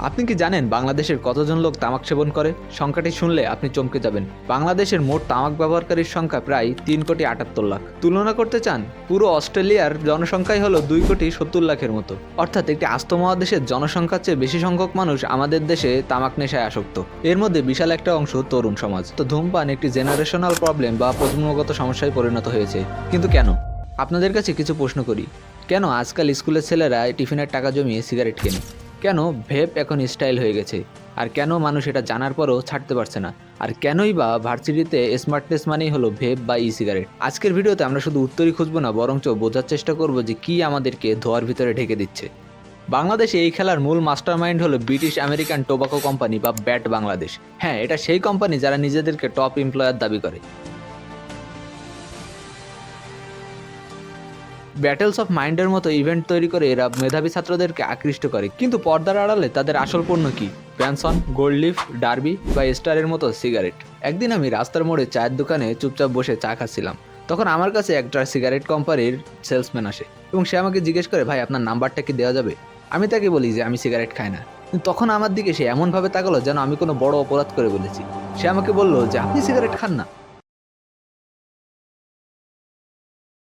আপনি কি জানেন বাংলাদেশের কতজন লোক তামাক সেবন করে? সংখ্যাটি শুনলে আপনি চমকে যাবেন। বাংলাদেশের মোট তামাক ব্যবহারকারীর সংখ্যা প্রায় 3,78,00,000। তুলনা করতে চান, পুরো অস্ট্রেলিয়ার জনসংখ্যাই হলো 2,70,00,000-এর মতো। অর্থাৎ একটি আস্ত মহাদেশের জনসংখ্যার চেয়ে বেশি সংখ্যক মানুষ আমাদের দেশে তামাক নেশায় আসক্ত। এর মধ্যে বিশাল একটা অংশ তরুণ সমাজ। তো ধূমপান একটি জেনারেশনাল প্রবলেম বা প্রজন্মগত সমস্যায় পরিণত হয়েছে। কিন্তু কেন? আপনাদের কাছে কিছু প্রশ্ন করি। কেন আজকাল স্কুলের ছেলেরা টিফিনের টাকা জমিয়ে সিগারেট কেনে? কেন ভেপ এখন স্টাইল হয়ে গেছে? আর কেন মানুষ এটা জানার পরও ছাড়তে পারছে না? আর কেনই বা ভার্সিটিতে স্মার্টনেস মানেই হলো ভেপ বা ই সিগারেট? আজকের ভিডিওতে আমরা শুধু উত্তরই খুঁজবো না, বরঞ্চ বোঝার চেষ্টা করব যে কি আমাদেরকে ধোয়ার ভিতরে ঢেকে দিচ্ছে। বাংলাদেশে এই খেলার মূল মাস্টারমাইন্ড হলো ব্রিটিশ আমেরিকান টোবাকো কোম্পানি বা ব্যাট বাংলাদেশ। হ্যাঁ, এটা সেই কোম্পানি যারা নিজেদেরকে টপ এমপ্লয়ার দাবি করে। ব্যাটেলস অফ মাইন্ডের মতো ইভেন্ট তৈরি করে এরা মেধাবী ছাত্রদেরকে আকৃষ্ট করে, কিন্তু পর্দার আড়ালে তাদের আসল পণ্য কি? ব্যানসন, গোল্ড লিফ, ডার্বি বা স্টারের মতো সিগারেট। একদিন আমি রাস্তার মোড়ে চায়ের দোকানে চুপচাপ বসে চা খাচ্ছিলাম। তখন আমার কাছে একটা সিগারেট কোম্পানির সেলসম্যান আসে এবং সে আমাকে জিজ্ঞেস করে, ভাই আপনার নাম্বারটা কি দেওয়া যাবে? আমি তাকে বলি যে আমি সিগারেট খাই না। কিন্তু তখন আমার দিকে সে এমনভাবে তাকালো যেন আমি কোনো বড় অপরাধ করে বলেছি। সে আমাকে বলল যে আপনি সিগারেট খান না?